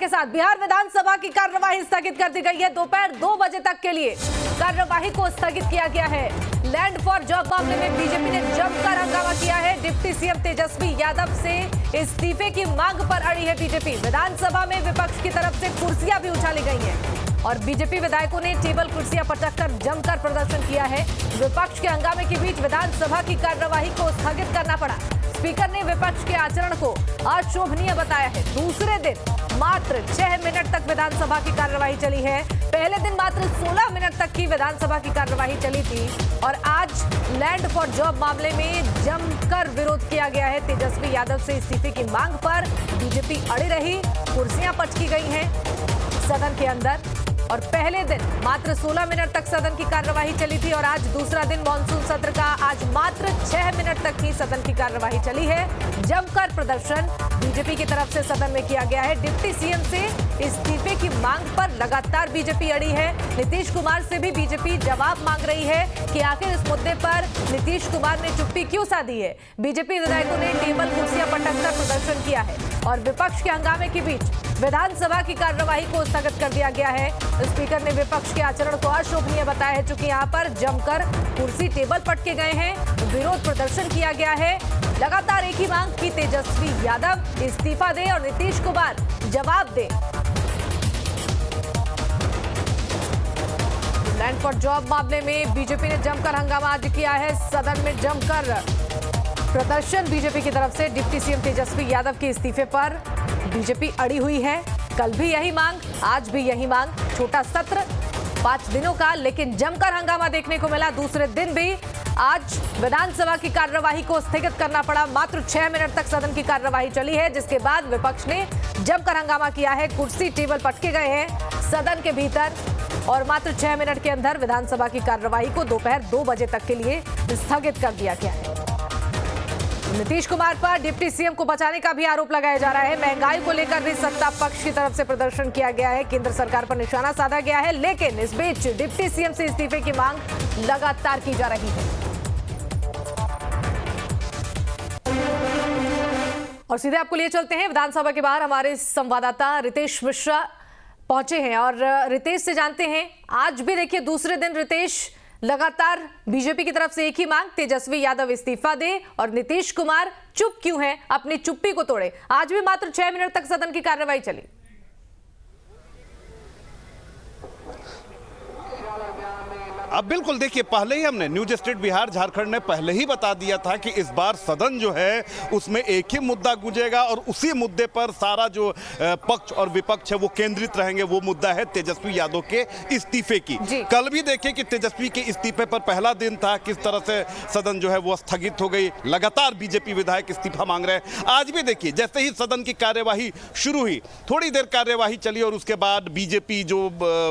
के साथ बिहार विधानसभा की कार्यवाही स्थगित कर दी गई है। दोपहर 2 बजे तक के लिए कार्यवाही को स्थगित किया गया है। लैंड फॉर जॉब मामले में बीजेपी ने जमकर हंगामा किया है। डिप्टी सीएम तेजस्वी यादव से इस्तीफे की मांग पर अड़ी है बीजेपी। विधानसभा में विपक्ष की तरफ से कुर्सियां भी उछाली गई हैं और बीजेपी विधायकों ने टेबल कुर्सियां पटककर जमकर प्रदर्शन किया है। विपक्ष के हंगामे के बीच विधानसभा की कार्यवाही को स्थगित करना पड़ा। स्पीकर ने विपक्ष के आचरण को अशोभनीय बताया है। दूसरे दिन मात्र 6 मिनट तक विधानसभा की कार्यवाही चली है। पहले दिन मात्र 16 मिनट तक की विधानसभा की कार्यवाही चली थी और आज लैंड फॉर जॉब मामले में जमकर विरोध किया गया है। तेजस्वी यादव से इस्तीफे की मांग पर बीजेपी अड़ी रही। कुर्सियां पटकी गई हैं सदन के अंदर और पहले दिन मात्र 16 मिनट तक सदन की कार्यवाही चली थी और आज दूसरा दिन मॉनसून सत्र का आज मात्र 6 मिनट तक ही सदन की कार्यवाही चली है। जमकर प्रदर्शन बीजेपी की तरफ से सदन में किया गया है। डिप्टी सीएम से इस्तीफे की मांग पर लगातार बीजेपी अड़ी है। नीतीश कुमार से भी बीजेपी जवाब मांग रही है कि आखिर इस मुद्दे पर नीतीश कुमार ने चुप्पी क्यों साधी है। बीजेपी विधायकों ने टेबल कुर्सियां पटककर प्रदर्शन किया है और विपक्ष के हंगामे के बीच विधानसभा की कार्यवाही को स्थगित कर दिया गया है। स्पीकर ने विपक्ष के आचरण को अशोभनीय बताया है। चूंकि यहाँ पर जमकर कुर्सी टेबल पटके गए हैं, विरोध प्रदर्शन किया गया है। लगातार एक ही मांग की तेजस्वी यादव इस्तीफा दे और नीतीश कुमार जवाब दे। लैंड फॉर जॉब मामले में बीजेपी ने जमकर हंगामा आज किया है। सदन में जमकर प्रदर्शन बीजेपी की तरफ से डिप्टी सीएम तेजस्वी यादव के इस्तीफे पर बीजेपी अड़ी हुई है। कल भी यही मांग, आज भी यही मांग। छोटा सत्र 5 दिनों का, लेकिन जमकर हंगामा देखने को मिला। दूसरे दिन भी आज विधानसभा की कार्यवाही को स्थगित करना पड़ा। मात्र 6 मिनट तक सदन की कार्यवाही चली है, जिसके बाद विपक्ष ने जमकर हंगामा किया है। कुर्सी टेबल पटके गए हैं सदन के भीतर और मात्र 6 मिनट के अंदर विधानसभा की कार्यवाही को दोपहर 2 बजे तक के लिए स्थगित कर दिया गया है। नीतीश कुमार पर डिप्टी सीएम को बचाने का भी आरोप लगाया जा रहा है। महंगाई को लेकर भी सत्ता पक्ष की तरफ से प्रदर्शन किया गया है। केंद्र सरकार पर निशाना साधा गया है, लेकिन इस बीच डिप्टी सीएम से इस्तीफे की मांग लगातार की जा रही है। और सीधे आपको लिए चलते हैं विधानसभा के बाहर। हमारे संवाददाता रितेश मिश्रा पहुंचे हैं और रितेश से जानते हैं, आज भी देखिए दूसरे दिन रितेश लगातार बीजेपी की तरफ से एक ही मांग, तेजस्वी यादव इस्तीफा दे और नीतीश कुमार चुप क्यों हैं, अपनी चुप्पी को तोड़े। आज भी मात्र 6 मिनट तक सदन की कार्यवाही चली। अब बिल्कुल देखिए, पहले ही हमने न्यूज स्टेट बिहार झारखंड ने पहले ही बता दिया था कि इस बार सदन जो है उसमें एक ही मुद्दा गूंजेगा और उसी मुद्दे पर सारा जो पक्ष और विपक्ष है वो केंद्रित रहेंगे। वो मुद्दा है तेजस्वी यादव के इस्तीफे की। कल भी देखिए कि तेजस्वी के इस्तीफे पर पहला दिन था, किस तरह से सदन जो है वो स्थगित हो गई। लगातार बीजेपी विधायक इस्तीफा मांग रहे हैं। आज भी देखिए, जैसे ही सदन की कार्यवाही शुरू हुई, थोड़ी देर कार्यवाही चली और उसके बाद बीजेपी जो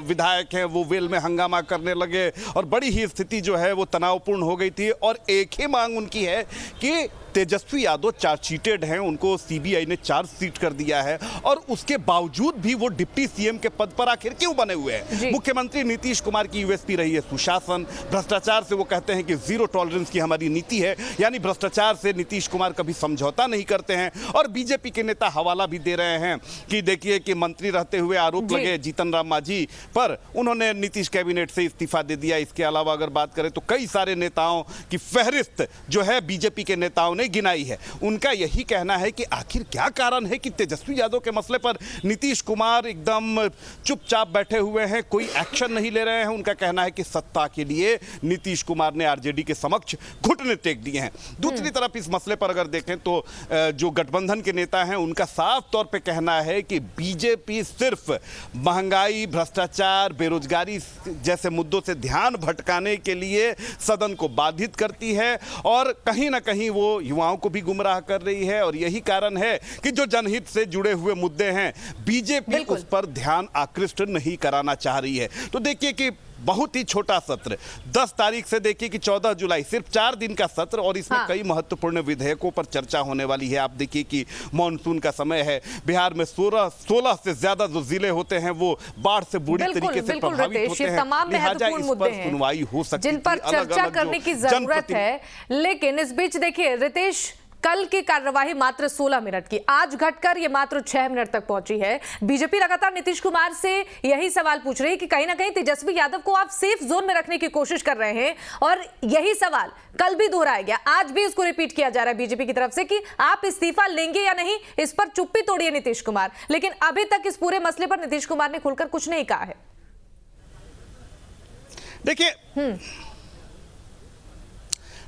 विधायक हैं वो वेल में हंगामा करने लगे और बड़ी ही स्थिति जो है वो तनावपूर्ण हो गई थी। और एक ही मांग उनकी है कि तेजस्वी यादव चार्जशीटेड हैं, उनको सीबीआई ने चार्जशीट कर दिया है और उसके बावजूद भी वो डिप्टी सीएम के पद पर आखिर क्यों बने हुए हैं। मुख्यमंत्री नीतीश कुमार की यूएसपी रही है सुशासन। भ्रष्टाचार से वो कहते हैं कि जीरो टॉलरेंस की हमारी नीति है, यानी भ्रष्टाचार से नीतीश कुमार कभी समझौता नहीं करते हैं। और बीजेपी के नेता हवाला भी दे रहे हैं कि देखिए कि मंत्री रहते हुए आरोप लगे जीतन राम मांझी पर, उन्होंने नीतीश कैबिनेट से इस्तीफा दे दिया। इसके अलावा अगर बात करें तो कई सारे नेताओं की फहरिस्त जो है बीजेपी के नेताओं ने गिनाई है। उनका यही कहना है कि आखिर क्या कारण है कि तेजस्वी यादव के मसले पर नीतीश कुमार एकदम चुपचाप बैठे हुए हैं, कोई एक्शन नहीं ले रहे हैं। उनका कहना है कि सत्ता के लिए नीतीश कुमार ने आरजेडी के समक्ष घुटने टेक दिए हैं। दूसरी तरफ इस मसले पर अगर देखें तो जो गठबंधन के नेता हैं उनका साफ तौर पे कहना है कि बीजेपी सिर्फ महंगाई, भ्रष्टाचार, बेरोजगारी जैसे मुद्दों से ध्यान भटकाने के लिए सदन को बाधित करती है और कहीं ना कहीं वो युवाओं को भी गुमराह कर रही है। और यही कारण है कि जो जनहित से जुड़े हुए मुद्दे हैं बीजेपी उस पर ध्यान आकृष्ट नहीं कराना चाह रही है। तो देखिए कि बहुत ही छोटा सत्र 10 तारीख से देखिए कि 14 जुलाई, सिर्फ 4 दिन का सत्र और इसमें कई महत्वपूर्ण विधेयकों पर चर्चा होने वाली है। आप देखिए कि मॉनसून का समय है, बिहार में 16 से ज्यादा जो जिले होते हैं वो बाढ़ से बुरी तरीके से प्रभावित होते हैं। तमाम महत्वपूर्ण मुद्दे हैं सुनवाई हो सकती है, जिन पर चर्चा करने की जरूरत है। लेकिन इस बीच देखिए रितेश, कल की कार्यवाही मात्र 16 मिनट की, आज घटकर ये मात्र 6 मिनट तक पहुंची है। बीजेपी लगातार नीतीश कुमार से यही सवाल पूछ रही है कि कहीं ना कहीं तेजस्वी यादव को आप सेफ जोन में रखने की कोशिश कर रहे हैं, और यही सवाल कल भी दोहराया गया, आज भी इसको रिपीट किया जा रहा है बीजेपी की तरफ से कि आप इस्तीफा लेंगे या नहीं। इस पर चुप्पी तोड़ी है नीतीश कुमार, लेकिन अभी तक इस पूरे मसले पर नीतीश कुमार ने खुलकर कुछ नहीं कहा है।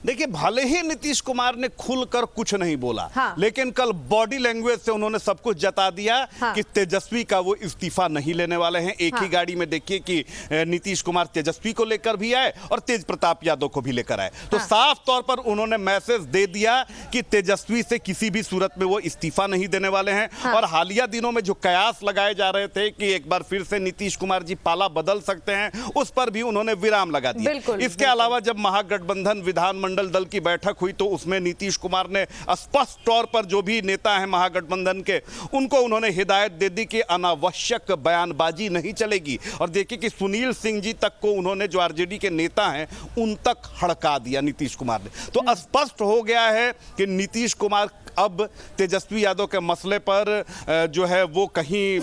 देखिए भले ही नीतीश कुमार ने खुलकर कुछ नहीं बोला, हाँ। लेकिन कल बॉडी लैंग्वेज से उन्होंने सब कुछ जता दिया, हाँ। कि तेजस्वी का वो इस्तीफा नहीं लेने वाले हैं। एक ही गाड़ी में देखिए कि नीतीश कुमार तेजस्वी को लेकर भी आए और तेज प्रताप यादव को भी लेकर आए, तो साफ तौर पर उन्होंने मैसेज दे दिया कि तेजस्वी से किसी भी सूरत में वो इस्तीफा नहीं देने वाले हैं। और हालिया दिनों में जो कयास लगाए जा रहे थे कि एक बार फिर से नीतीश कुमार जी पाला बदल सकते हैं, उस पर भी उन्होंने विराम लगा दिया। इसके अलावा जब महागठबंधन विधानमंडल दल की बैठक हुई तो उसमें नीतीश कुमार ने स्पष्ट तौर पर जो भी नेता हैं महागठबंधन के, उनको उन्होंने हिदायत दे दी कि अनावश्यक बयानबाजी नहीं चलेगी। और देखिए कि सुनील सिंह जी तक को उन्होंने, जो आरजेडी के नेता हैं, उन तक हड़का दिया नीतीश कुमार ने। तो स्पष्ट हो गया है कि नीतीश कुमार अब तेजस्वी यादव के मसले पर जो है वो कहीं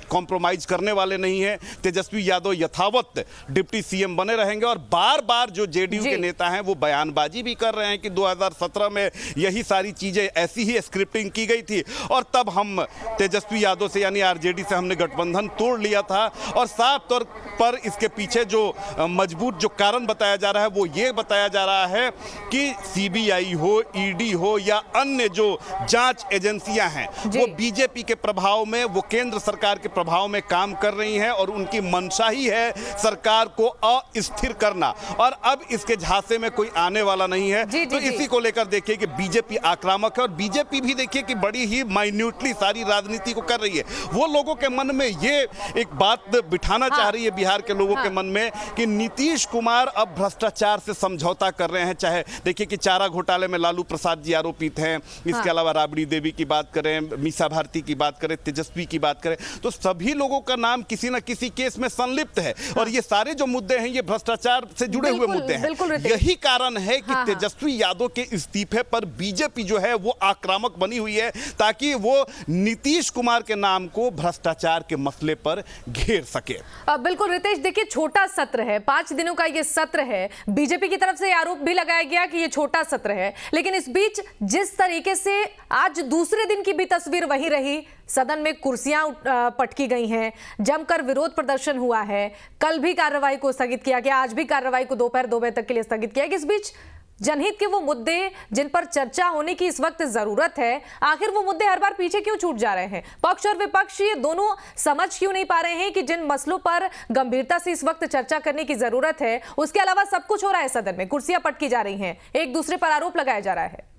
कॉम्प्रोमाइज करने वाले नहीं है। तेजस्वी यादव यथावत डिप्टी सीएम बने रहेंगे और बार बार जो जेडीयू के नेता हैं वो बयानबाजी भी कर रहे हैं कि 2017 में यही सारी चीजें, ऐसी ही स्क्रिप्टिंग की गई थी और तब हम तेजस्वी यादव से यानी आरजेडी से हमने गठबंधन तोड़ लिया था। और साफ तौर पर इसके पीछे जो मजबूत जो कारण बताया जा रहा है वो ये बताया जा रहा है कि सीबीआई हो, ईडी हो या अन्य जो जांच एजेंसियां हैं वो बीजेपी के प्रभाव में, वो केंद्र सरकार के प्रभाव में काम कर रही हैं और उनकी मंशा ही है सरकार को अस्थिर करना। और अब इसके झांसे में कोई आने वाला नहीं है। तो इसी को लेकर देखिए कि बीजेपी आक्रामक है और बीजेपी भी देखिए कि बड़ी ही माइन्यूटली सारी राजनीति को कर रही है। वो लोगों के मन में ये एक बात बिठाना चाह रही है बिहार के लोगों के मन में कि नीतीश कुमार अब भ्रष्टाचार से समझौता कर रहे हैं। चाहे देखिए कि चारा घोटाले में लालू प्रसाद जी आरोपित हैं, इसके अलावा राबड़ी देवी की बात करें, मीसा भारती की बात करें, तेजस्वी की बात करें, तो सभी लोगों का नाम किसी न किसी केस में संलिप्त है। और ये सारे जो मुद्दे हैं ये भ्रष्टाचार से जुड़े हुए मुद्दे हैं। यही कारण है कि तेजस्वी यादव के इस्तीफे पर बीजेपी जो है वो आक्रामक बनी हुई है ताकि वो नीतीश कुमार के नाम को भ्रष्टाचार के मसले पर घेर सके। बिल्कुल रितेश, देखिए छोटा सत्र है, 5 दिनों का ये सत्र है। बीजेपी की तरफ से आरोप भी लगाया गया कि ये छोटा सत्र है, लेकिन इस बीच जिस तरीके से आज दूसरे दिन की भी तस्वीर वही रही, सदन में कुर्सियां पटकी गई हैं, जमकर विरोध प्रदर्शन हुआ है, कल भी कार्रवाई को स्थगित किया गया, आज भी कार्रवाई को दोपहर 2 बजे तक के लिए स्थगित किया गया। इस बीच जनहित के वो मुद्दे जिन पर चर्चा होने की इस वक्त जरूरत है, आखिर वो मुद्दे हर बार पीछे क्यों छूट जा रहे हैं? पक्ष और विपक्ष ये दोनों समझ क्यों नहीं पा रहे हैं कि जिन मसलों पर गंभीरता से इस वक्त चर्चा करने की जरूरत है, उसके अलावा सब कुछ हो रहा है सदन में, कुर्सियां पटकी जा रही हैं, एक दूसरे पर आरोप लगाया जा रहा है।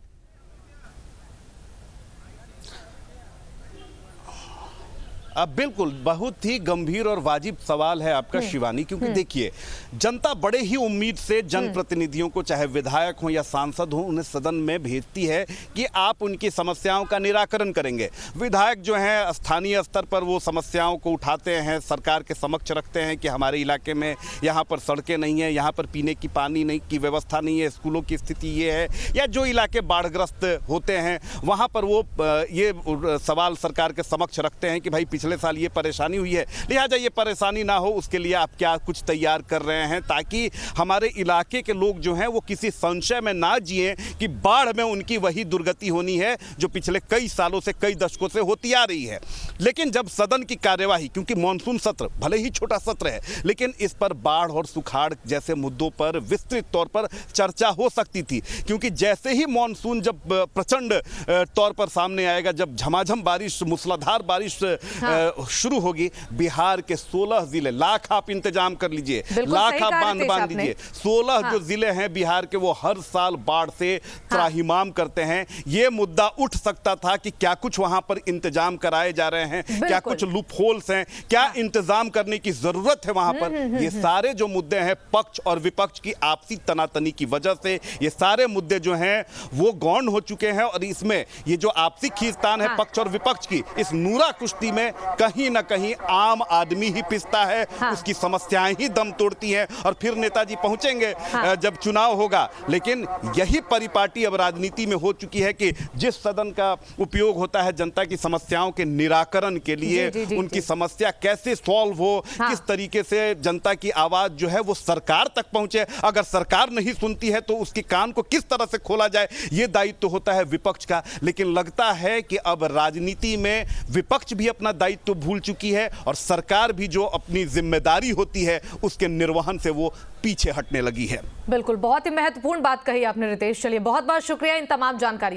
बिल्कुल, बहुत ही गंभीर और वाजिब सवाल है आपका शिवानी, क्योंकि देखिए जनता बड़े ही उम्मीद से जनप्रतिनिधियों को, चाहे विधायक हो या सांसद हो, उन्हें सदन में भेजती है कि आप उनकी समस्याओं का निराकरण करेंगे। विधायक जो हैं स्थानीय स्तर पर वो समस्याओं को उठाते हैं, सरकार के समक्ष रखते हैं कि हमारे इलाके में यहाँ पर सड़कें नहीं है, यहाँ पर पीने की पानी नहीं की व्यवस्था नहीं है, स्कूलों की स्थिति ये है, या जो इलाके बाढ़ग्रस्त होते हैं वहाँ पर वो ये सवाल सरकार के समक्ष रखते हैं कि भाई पिछले साल ये परेशानी हुई है, लिहाजा ये परेशानी ना हो उसके लिए आप क्या कुछ तैयार कर रहे हैं ताकि हमारे इलाके के लोग जो हैं वो किसी संशय में ना जिए कि बाढ़ में उनकी वही दुर्गति होनी है जो पिछले कई सालों से, कई दशकों से होती आ रही है। लेकिन जब सदन की कार्यवाही, क्योंकि मॉनसून सत्र भले ही छोटा सत्र है, लेकिन इस पर बाढ़ और सुखाड़ जैसे मुद्दों पर विस्तृत तौर पर चर्चा हो सकती थी, क्योंकि जैसे ही मॉनसून जब प्रचंड तौर पर सामने आएगा, जब झमाझम बारिश, मूसलाधार बारिश शुरू होगी, बिहार के 16 जिले, लाख आप इंतजाम कर लीजिए, लाख आप बांध दीजिए, 16 जो जिले हैं बिहार के वो हर साल बाढ़ से त्राहिमाम करते हैं। ये मुद्दा उठ सकता था कि क्या कुछ वहां पर इंतजाम कराए जा रहे हैं, क्या कुछ लूप होल्स हैं, क्या इंतजाम करने की जरूरत है वहां पर। ये सारे जो मुद्दे हैं पक्ष और विपक्ष की आपसी तनातनी की वजह से ये सारे मुद्दे जो हैं वो गौण हो चुके हैं और इसमें ये जो आपसी खींचतान है पक्ष और विपक्ष की, इस नूरा कुश्ती में कहीं ना कहीं आम आदमी ही पिसता है, उसकी समस्याएं ही दम तोड़ती हैं और फिर नेताजी पहुंचेंगे जब चुनाव होगा। लेकिन यही परिपाटी अब राजनीति में हो चुकी है कि जिस सदन का उपयोग होता है जनता की समस्याओं के निराकरण के लिए, उनकी समस्या कैसे सॉल्व हो, किस तरीके से जनता की आवाज जो है वो सरकार तक पहुंचे, अगर सरकार नहीं सुनती है तो उसकी कान को किस तरह से खोला जाए, ये दायित्व तो होता है विपक्ष का। लेकिन लगता है कि अब राजनीति में विपक्ष भी अपना दायित्व भूल चुकी है और सरकार भी जो अपनी जिम्मेदारी होती है उसके निर्वहन से वो पीछे हटने लगी है। बिल्कुल, बहुत ही महत्वपूर्ण बात कही आपने रितेश। चलिए, बहुत बहुत शुक्रिया इन तमाम जानकारियों